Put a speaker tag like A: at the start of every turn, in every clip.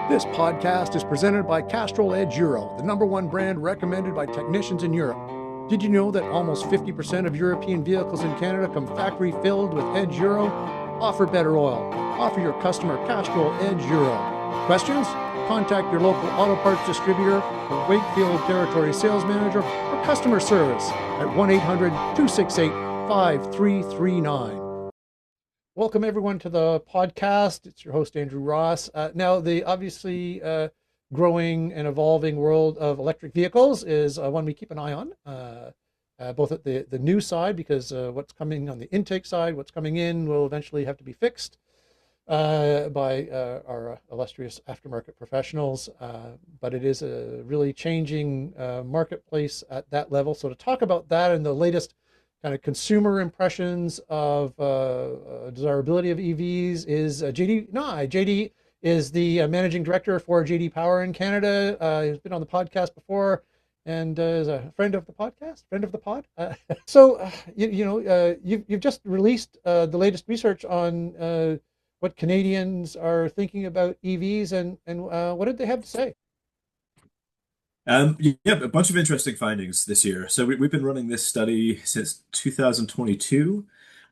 A: This podcast is presented by Castrol Edge Euro, the #1 brand recommended by technicians in Europe. Did you know that almost 50% of European vehicles in Canada come factory filled with Edge Euro? Offer better oil. Offer your customer Castrol Edge Euro. Questions? Contact your local auto parts distributor, or Wakefield Territory Sales Manager, or customer service at 1-800-268-5339. Welcome everyone to the podcast. It's your host Andrew Ross. Now, the obviously growing and evolving world of electric vehicles is one we keep an eye on, both at the new side, because what's coming on the intake side, what's coming in will eventually have to be fixed by our illustrious aftermarket professionals. But it is a really changing marketplace at that level. So to talk about that and the latest kind of consumer impressions of desirability of EVs is JD Nye. JD is the managing director for JD Power in Canada. He's been on the podcast before and is a friend of the podcast, friend of the pod. You've just released the latest research on what Canadians are thinking about EVs, and what did they have to say?
B: Yeah, a bunch of interesting findings this year. So we've been running this study since 2022.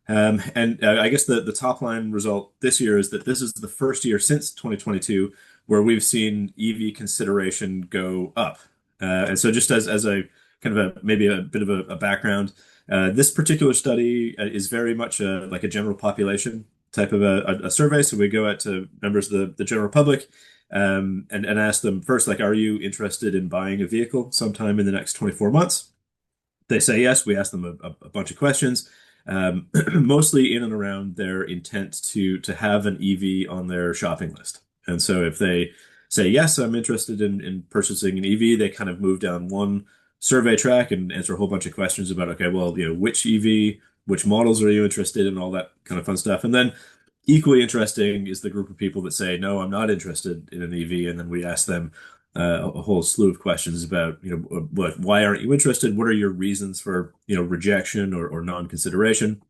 B: And I guess the top line result this year is that this is the first year since 2022 where we've seen EV consideration go up. And so just as a kind of maybe a bit of a background, this particular study is very much like a general population type of a survey. So we go out to members of the general public and ask them first, like, are you interested in buying a vehicle sometime in the next 24 months? They say yes. We ask them a bunch of questions, mostly in and around their intent to have an EV on their shopping list. And so if they say, yes, I'm interested in purchasing an EV, they kind of move down one survey track and answer a whole bunch of questions about, okay, well, which EV, which models are you interested in, all that kind of fun stuff. And then equally interesting is the group of people that say, no, I'm not interested in an EV. And then we ask them a whole slew of questions about, why aren't you interested? What are your reasons for, rejection or non-consideration?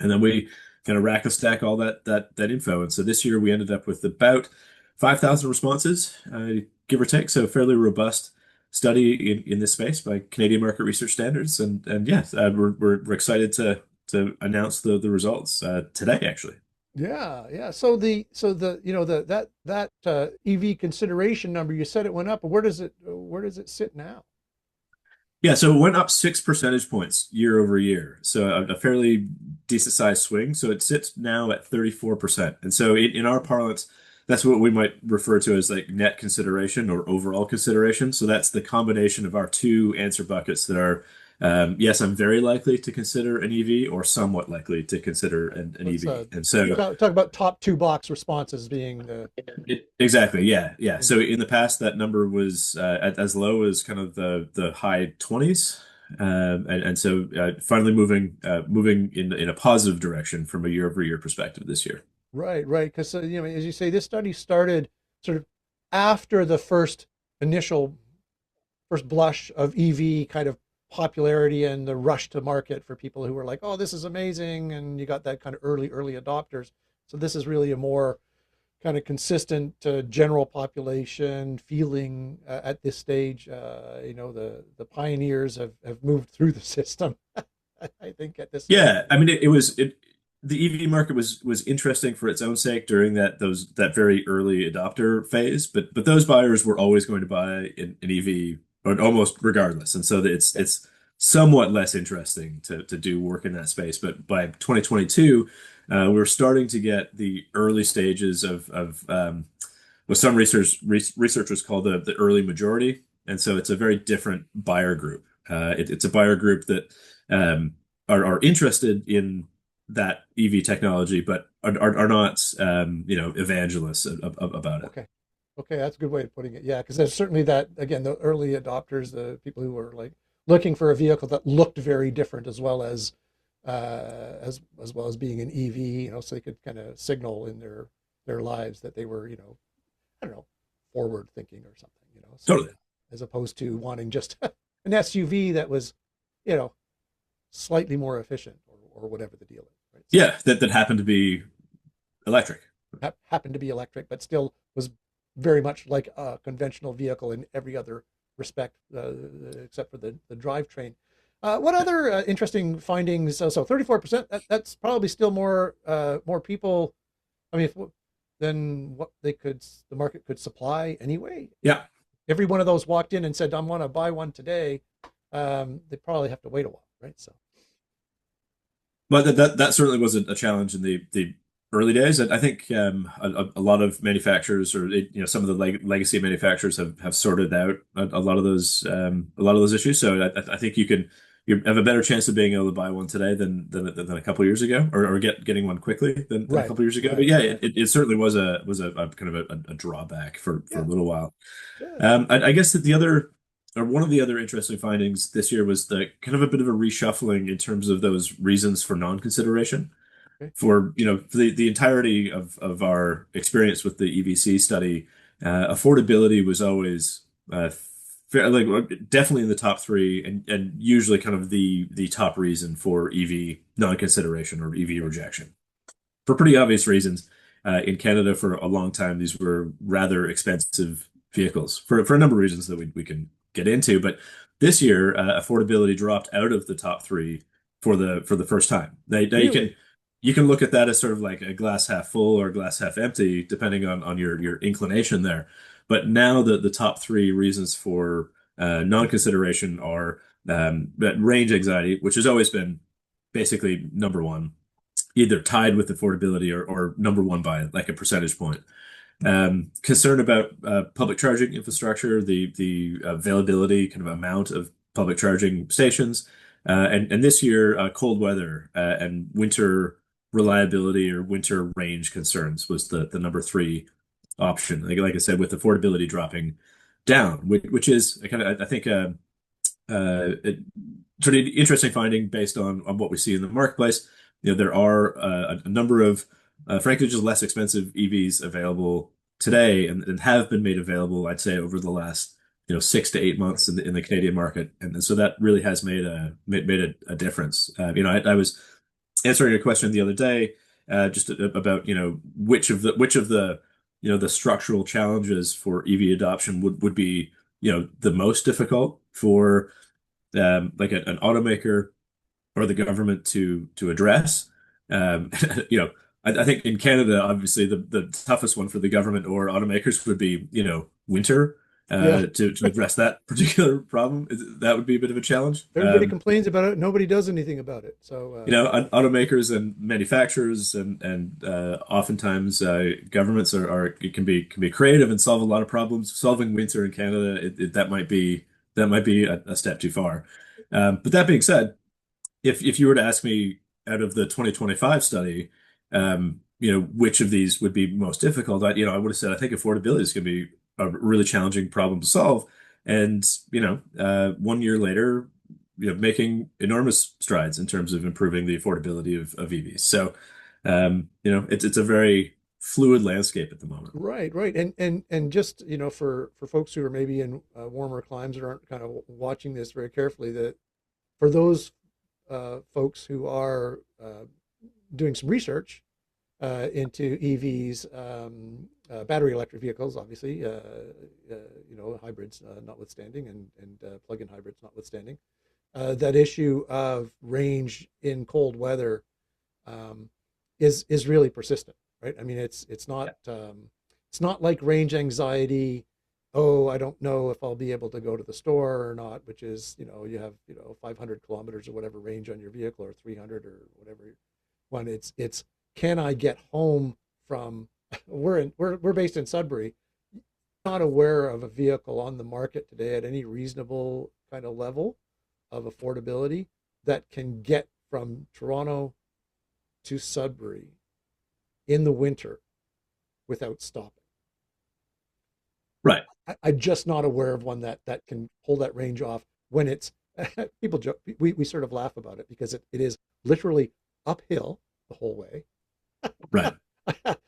B: And then we kind of rack and stack all that info. And so this year we ended up with about 5,000 responses, give or take. So fairly robust study in this space by Canadian market research standards. And yes, we're excited to announce the results today, actually.
A: Yeah. So that EV consideration number, you said it went up, but where does it sit now?
B: Yeah, so it went up 6 percentage points year over year. So a fairly decent sized swing. So it sits now at 34%. And so in our parlance, that's what we might refer to as like net consideration or overall consideration. So that's the combination of our two answer buckets that are yes, I'm very likely to consider an EV, or somewhat likely to consider an EV. And so
A: talk about top two box responses being the
B: exactly, yeah. So in the past, that number was as low as kind of the high 20s, and so finally moving in a positive direction from a year over year perspective this year.
A: Right. Because as you say, this study started sort of after the first blush of EV kind of popularity and the rush to market for people who were like, oh, this is amazing. And you got that kind of early adopters. So this is really a more kind of consistent general population feeling at this stage. The pioneers have moved through the system, I think, at this
B: Yeah,
A: stage.
B: I mean, the EV market was interesting for its own sake during that very early adopter phase, but those buyers were always going to buy an EV almost regardless, and so it's somewhat less interesting to do work in that space. But by 2022, we were starting to get the early stages of what some researchers call the early majority, and so it's a very different buyer group. It's a buyer group that are interested in that EV technology, but are not, evangelists about it.
A: Okay, that's a good way of putting it. Yeah, because there's certainly that, again, the early adopters, the people who were like looking for a vehicle that looked very different, as well as being an EV, so they could kind of signal in their lives that they were, I don't know, forward thinking or something, so,
B: Totally.
A: as opposed to wanting just an SUV that was, slightly more efficient or whatever the deal is. Right?
B: Yeah, that happened to be electric.
A: Happened to be electric, but still was very much like a conventional vehicle in every other respect, except for the drivetrain. What other interesting findings? So 34%. That's probably still more people. I mean, than what the market could supply anyway.
B: Yeah.
A: Every one of those walked in and said, "I want to buy one today." They probably have to wait a while, right? So
B: But that certainly was a challenge in the early days. I think a lot of manufacturers, or some of the legacy manufacturers have sorted out a lot of those issues. So I think you have a better chance of being able to buy one today than a couple of years ago, or getting one quickly than a
A: right,
B: couple of years ago. But
A: right,
B: yeah,
A: right.
B: it certainly was a kind of a drawback for a
A: Yeah,
B: little while.
A: yeah.
B: I guess that one of the other interesting findings this year was the kind of a bit of a reshuffling in terms of those reasons for non-consideration.
A: Okay.
B: For the entirety of our experience with the EVC study, affordability was always definitely in the top three, and usually kind of the top reason for EV non-consideration or EV rejection for pretty obvious reasons. In Canada, for a long time, these were rather expensive vehicles for a number of reasons that we can get into. But this year, affordability dropped out of the top three for the first time. Now
A: Really?
B: you can look at that as sort of like a glass half full or glass half empty, depending on your inclination there. But now the top three reasons for non-consideration are range anxiety, which has always been basically number one, either tied with affordability or number one by like a percentage point. Concern about public charging infrastructure, the availability, kind of amount of public charging stations, and this year cold weather and winter reliability or winter range concerns was the number three option. Like I said, with affordability dropping down, which is kind of I think it, sort of interesting finding based on what we see in the marketplace. There are a number of, frankly, just less expensive EVs available today, and have been made available, I'd say, over the last 6 to 8 months
A: Right.
B: in the Canadian market, and so that really has made a difference. I was answering a question the other day, just about which of the the structural challenges for EV adoption would be the most difficult for like an automaker or the government to address. Um, I think in Canada, obviously, the toughest one for the government or automakers would be, winter,
A: Yeah.
B: to address that particular problem. That would be a bit of a challenge.
A: Everybody complains about it. Nobody does anything about it. So
B: Automakers and manufacturers and oftentimes governments can be creative and solve a lot of problems. Solving winter in Canada, that might be a step too far. But that being said, if you were to ask me out of the 2025 study, which of these would be most difficult, I would have said I think affordability is going to be a really challenging problem to solve. And 1 year later, making enormous strides in terms of improving the affordability of EVs. So, it's a very fluid landscape at the moment.
A: right, right, and just for folks who are maybe in warmer climes or aren't kind of watching this very carefully, that for those folks who are doing some research into EVs, battery electric vehicles, obviously, hybrids notwithstanding, and plug-in hybrids notwithstanding, that issue of range in cold weather is really persistent, right? I mean, it's not like range anxiety. Oh, I don't know if I'll be able to go to the store or not, which is, you have 500 kilometers or whatever range on your vehicle, or 300 or whatever one. It's can I get home from we're based in Sudbury. Not aware of a vehicle on the market today at any reasonable kind of level of affordability that can get from Toronto to Sudbury in the winter without stopping.
B: Right.
A: I'm just not aware of one that can pull that range off when it's people joke, we sort of laugh about it because it is literally uphill the whole way.
B: Right.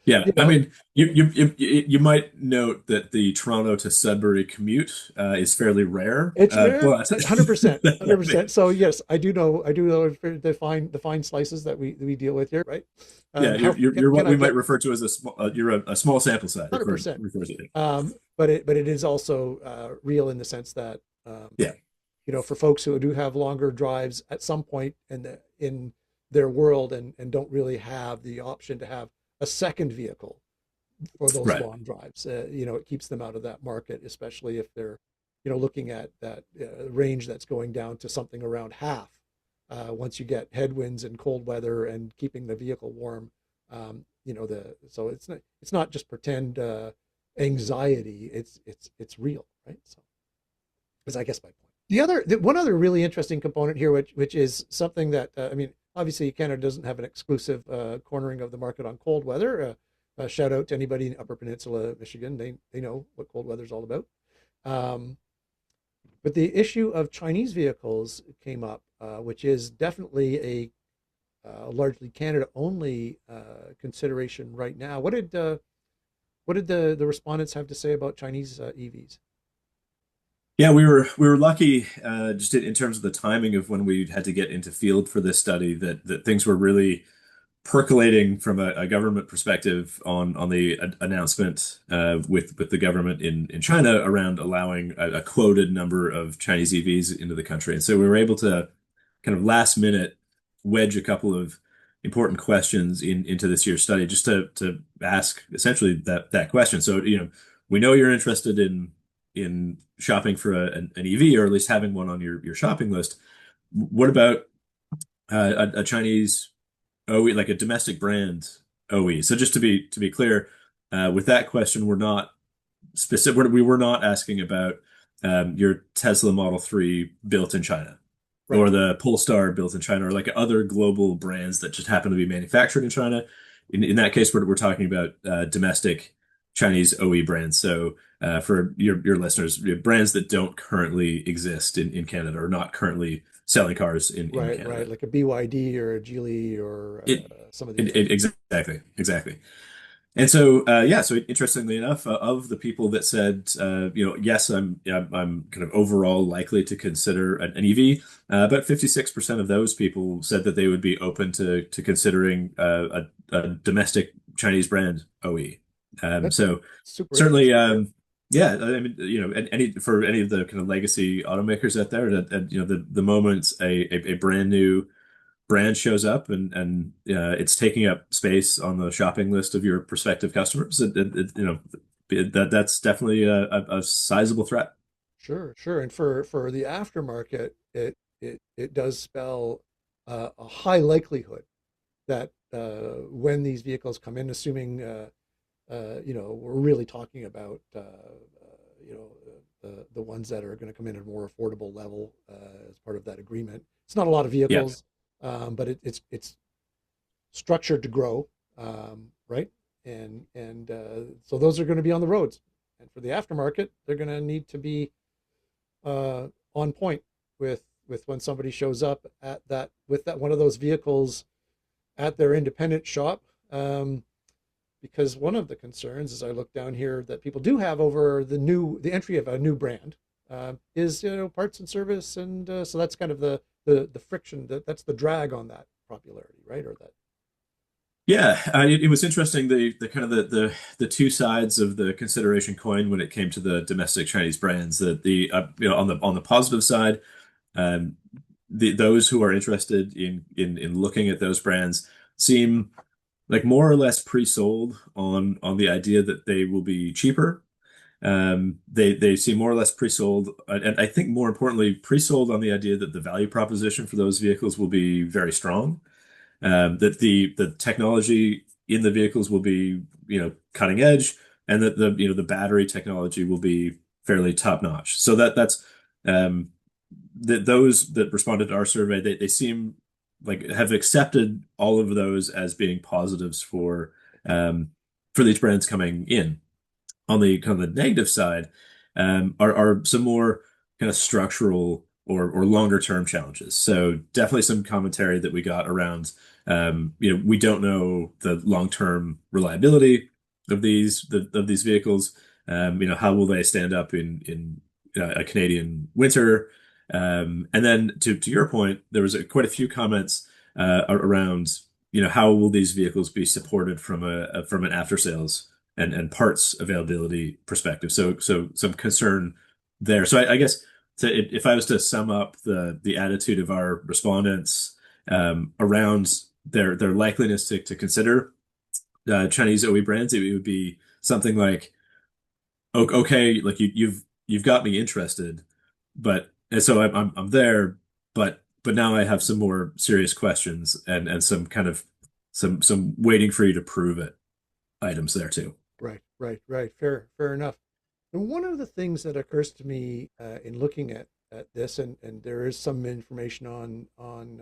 B: Yeah,
A: You
B: I
A: know,
B: mean, you might note that the Toronto to Sudbury commute is fairly rare,
A: it's rare,
B: but
A: 100%, 100%. So yes, I do know the fine slices that we deal with here, right?
B: yeah,
A: How
B: you're
A: can
B: what
A: I
B: we might
A: get
B: refer to as a small you're a small sample size,
A: 100%?
B: refers to it.
A: But it is also real in the sense that
B: Yeah,
A: for folks who do have longer drives at some point in their world and don't really have the option to have a second vehicle for those
B: right.
A: long drives. It keeps them out of that market, especially if they're, looking at that range that's going down to something around half. Once you get headwinds and cold weather and keeping the vehicle warm, so it's not just pretend anxiety. It's real, right? So, is I guess my point. One other really interesting component here, which is something that I mean, obviously Canada doesn't have an exclusive cornering of the market on cold weather. Shout out to anybody in Upper Peninsula, Michigan. They know what cold weather is all about. Um, but the issue of Chinese vehicles came up, which is definitely a largely Canada only consideration right now. What did the respondents have to say about Chinese EVs?
B: Yeah, we were lucky just in terms of the timing of when we had to get into field for this study that things were really percolating from a government perspective on the announcement with the government in China around allowing a quoted number of Chinese EVs into the country. And so we were able to kind of last minute wedge a couple of important questions into this year's study just to ask essentially that question. So, we know you're interested in shopping for an EV or at least having one on your shopping list. What about a Chinese OE, like a domestic brand OE? So just to be clear, with that question, we're not specific. We were not asking about your Tesla Model 3 built in China,
A: Right.
B: or the Polestar built in China, or like other global brands that just happen to be manufactured in China. In that case, we're talking about domestic Chinese OE brands. So for your listeners, brands that don't currently exist in Canada or not currently selling cars in
A: Right, right,
B: Canada.
A: like a BYD or a Geely or
B: It,
A: some of these others.
B: exactly. And so, yeah, so interestingly enough, of the people that said, yes, I'm kind of overall likely to consider an EV, about 56% of those people said that they would be open to considering a domestic Chinese brand OE.
A: That's
B: So
A: super
B: certainly,
A: interesting.
B: yeah, I mean, for any of the kind of legacy automakers out there, that the moment a brand new brand shows up and it's taking up space on the shopping list of your prospective customers, that's definitely a sizable threat.
A: Sure, sure. And for the aftermarket, it does spell a high likelihood that when these vehicles come in, assuming we're really talking about the ones that are going to come in at a more affordable level as part of that agreement. It's not a lot of
B: Yeah,
A: vehicles, but it's structured to grow, right? And so those are going to be on the roads, and for the aftermarket, they're going to need to be on point with when somebody shows up at that with that one of those vehicles at their independent shop. Because one of the concerns, as I look down here, that people do have over the entry of a new brand is parts and service, and so that's kind of the friction that's the drag on that popularity, right? Or that.
B: yeah. It was interesting the kind of the two sides of the consideration coin when it came to the domestic Chinese brands. That the on the positive side, um, those who are interested in looking at those brands seem like more or less pre-sold on the idea that they will be cheaper. They seem more or less pre-sold, and I think more importantly, pre-sold on the idea that the value proposition for those vehicles will be very strong. That the technology in the vehicles will be cutting edge, and that the battery technology will be fairly top notch. So that's um, that those that responded to our survey, they seem like have accepted all of those as being positives for these brands coming in. On the kind of the negative side, are some more kind of structural or longer term challenges. So definitely some commentary that we got around, we don't know the long term reliability of these vehicles. How will they stand up in a Canadian winter? And then to your point, there was quite a few comments around, how will these vehicles be supported from an after sales and parts availability perspective. So some concern there. So I guess if I was to sum up the attitude of our respondents around their likeliness to consider Chinese OE brands, it would be something like, okay, like you've got me interested, but and so I'm there, but now I have some more serious questions and some kind of some waiting for you to prove it items there too.
A: Right. Fair enough. And one of the things that occurs to me in looking at this, and there is some information on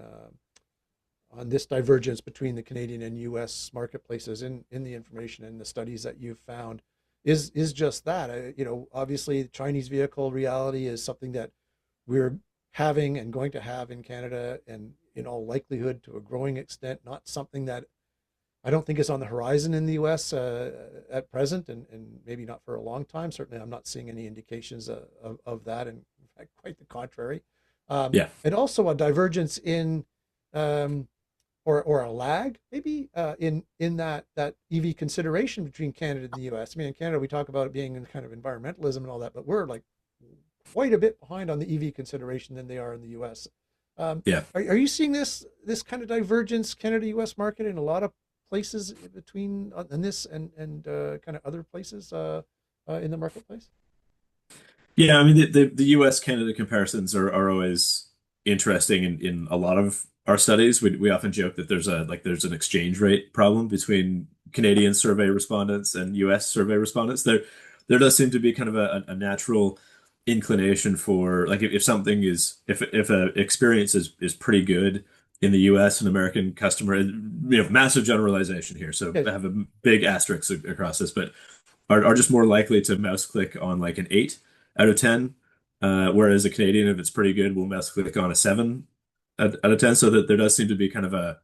A: this divergence between the Canadian and U.S. marketplaces in the information and the studies that you've found, is just that. Obviously, the Chinese vehicle reality is something that we're having and going to have in Canada, and in all likelihood to a growing extent, not something that I don't think is on the horizon in the U.S. At present, and maybe not for a long time. Certainly, I'm not seeing any indications of that, and in fact, quite the contrary.
B: Yeah.
A: And also a divergence in, or a lag, maybe in that EV consideration between Canada and the U.S. I mean, in Canada, we talk about it being in kind of environmentalism and all that, but we're like quite a bit behind on the EV consideration than they are in the U.S.
B: Yeah.
A: Are you seeing this kind of divergence, Canada-U.S. market, in a lot of places between in this and kind of other places in the marketplace?
B: Yeah, I mean the US Canada comparisons are always interesting in a lot of our studies. We often joke that there's an exchange rate problem between Canadian survey respondents and US survey respondents. There does seem to be kind of a natural inclination for, like, if something is if a experience is pretty good in the US, an American customer, massive generalization here, so
A: Yeah.
B: I have a big asterisk across this, but are just more likely to mouse click on like an 8 out of 10, whereas a Canadian, if it's pretty good, will mouse click on a 7 out of 10. So that there does seem to be kind of a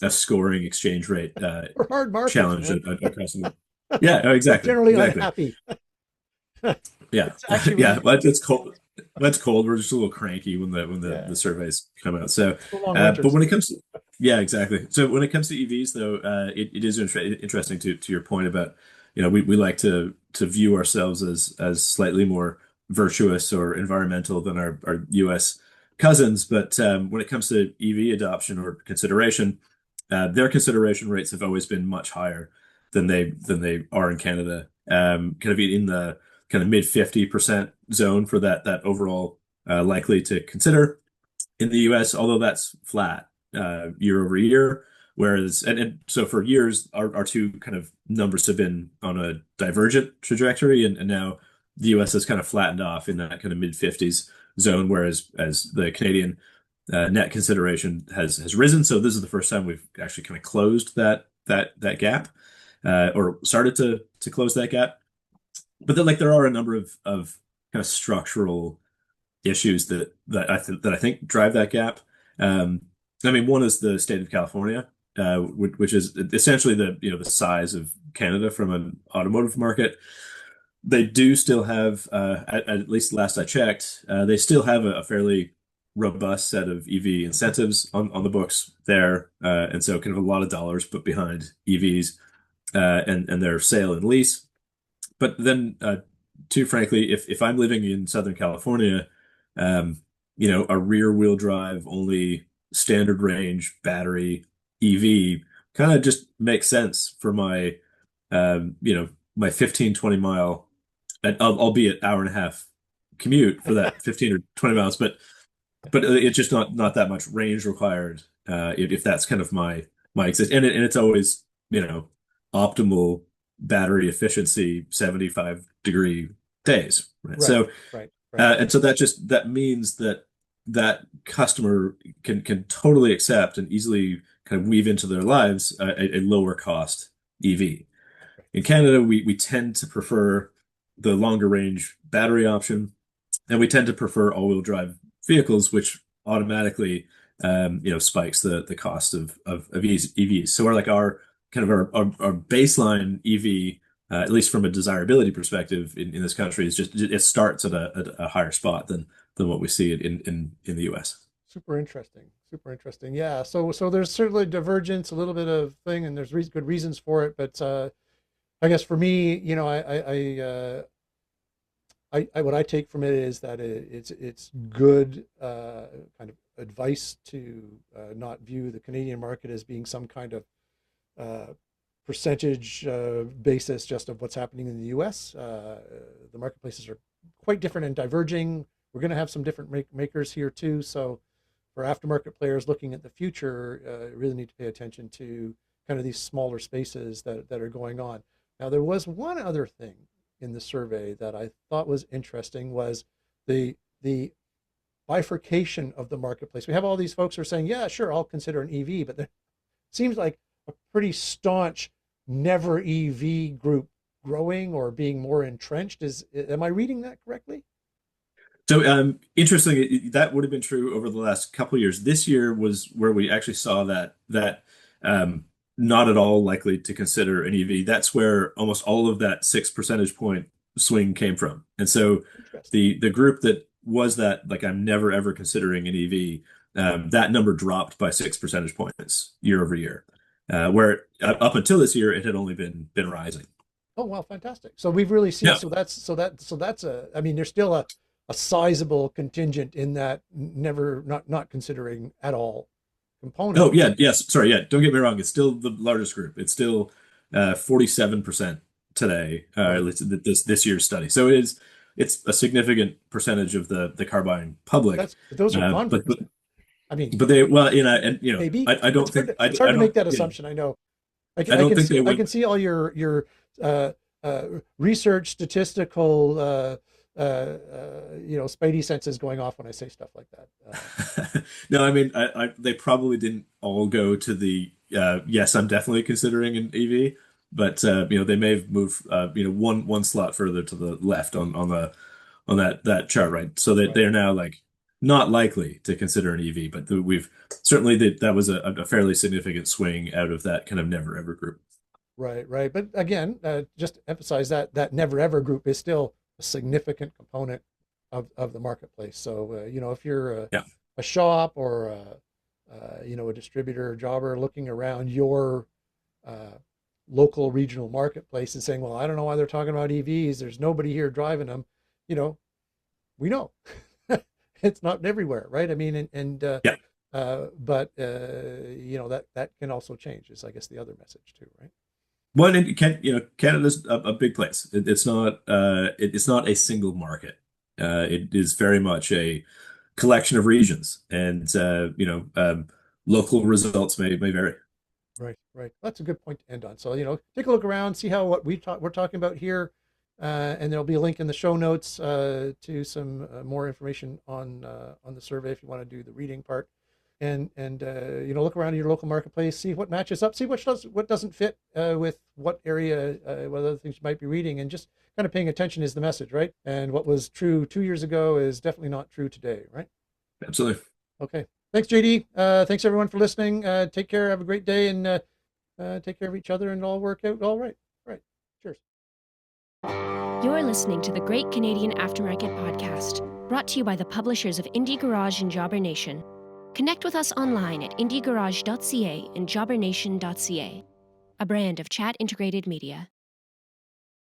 B: scoring exchange rate
A: We're hard markers,
B: challenge
A: man.
B: across the. Yeah, oh,
A: We're
B: exactly,
A: generally
B: exactly.
A: unhappy.
B: Yeah,
A: It's actually
B: yeah.
A: really,
B: Well, it's cold. When it's cold, we're just a little cranky when the
A: yeah,
B: surveys come out. So,
A: the long
B: but
A: winters.
B: when it comes to, yeah, exactly. So when it comes to EVs, though, it is interesting to your point about, we like to view ourselves as slightly more virtuous or environmental than our US cousins. But when it comes to EV adoption or consideration, their consideration rates have always been much higher than they are in Canada. Kind of in the kind of mid 50% zone for that overall likely to consider in the US, although that's flat year over year. Whereas, and so for years, our two kind of numbers have been on a divergent trajectory, and now the US has kind of flattened off in that kind of mid 50s zone, whereas as the Canadian net consideration has risen. So this is the first time we've actually kind of closed that gap, or started to close that gap. But then, like, there are a number of kind of structural issues that I think drive that gap. Um, I mean, one is the state of California, which is essentially the size of Canada from an automotive market. They do still have, at least last I checked, they still have a fairly robust set of EV incentives on the books there, and so kind of a lot of dollars put behind EVs and their sale and lease. But then, too frankly, if I'm living in Southern California, um, a rear wheel drive only standard range battery EV kind of just makes sense for my 15, 20 mile, albeit hour and a half commute for that 15 or 20 miles, but it's just not that much range required, if that's kind of my exist, and it's always, optimal battery efficiency, 75-degree days, right?
A: Right,
B: So
A: right.
B: and so that means that customer can totally accept and easily kind of weave into their lives a lower cost EV. In Canada, we tend to prefer the longer range battery option, and we tend to prefer all-wheel drive vehicles, which automatically spikes the cost of EVs. So our kind of our baseline EV, at least from a desirability perspective in this country, is just it starts at a higher spot than what we see in the US.
A: Super interesting. Super interesting. Yeah. So there's certainly divergence, a little bit of thing, and there's good reasons for it. But I guess for me, what I take from it is that it's good kind of advice to not view the Canadian market as being some kind of percentage basis just of what's happening in the U.S. The marketplaces are quite different and diverging. We're going to have some different makers here too. So for aftermarket players looking at the future, really need to pay attention to kind of these smaller spaces that are going on. Now, there was one other thing in the survey that I thought was interesting was the bifurcation of the marketplace. We have all these folks who are saying, yeah, sure, I'll consider an EV, but there seems like a pretty staunch never EV group growing or being more entrenched. Am I reading that correctly?
B: So interestingly, that would have been true over the last couple of years. This year was where we actually saw that not at all likely to consider an EV. That's where almost all of that 6 percentage point swing came from. And so the group that was that, like, I'm never ever considering an EV, that number dropped by 6 percentage points year over year, where up until this year it had only been rising.
A: Oh wow, fantastic! So we've really seen.
B: Yeah.
A: So that's a. I mean, there's still a sizable contingent in that not considering at all component.
B: Oh yeah, yes. Sorry, yeah. Don't get me wrong. It's still the largest group. It's still 47% today, at least this year's study. So it's a significant percentage of the car buying public.
A: Those are converts. I mean,
B: but they
A: maybe
B: I don't think
A: it's hard to make that assumption. I know. I can see all your research statistical spidey senses going off when I say stuff like that.
B: No, I mean, they probably didn't all go to the yes, I'm definitely considering an EV, but they may have moved one slot further to the left on that chart, right? So that they're now like not likely to consider an EV, but we've certainly that was a fairly significant swing out of that kind of never ever group.
A: Right. But again, just to emphasize that never ever group is still a significant component of the marketplace. So if you're a shop or a distributor or jobber looking around your local regional marketplace and saying, well, I don't know why they're talking about EVs. There's nobody here driving them. We know it's not everywhere, right? I mean, but that can also change is, I guess, the other message too, right?
B: Well, and Canada's a big place. It's not a single market. It is very much a collection of regions, and local results may vary.
A: Right. That's a good point to end on. So take a look around, see how what we're talking about here, and there'll be a link in the show notes to some more information on the survey if you want to do the reading part. And look around your local marketplace, see what matches up, see what doesn't fit with what area, what other things you might be reading, and just kind of paying attention is the message, right? And what was true 2 years ago is definitely not true today, right?
B: Absolutely.
A: Okay. Thanks, JD. Thanks everyone for listening. Take care. Have a great day, and take care of each other, and all work out all right. Right. Cheers.
C: You're listening to the Great Canadian Aftermarket Podcast, brought to you by the publishers of Indie Garage and Jobber Nation. Connect with us online at indiegarage.ca and jobbernation.ca, a brand of Chat Integrated Media.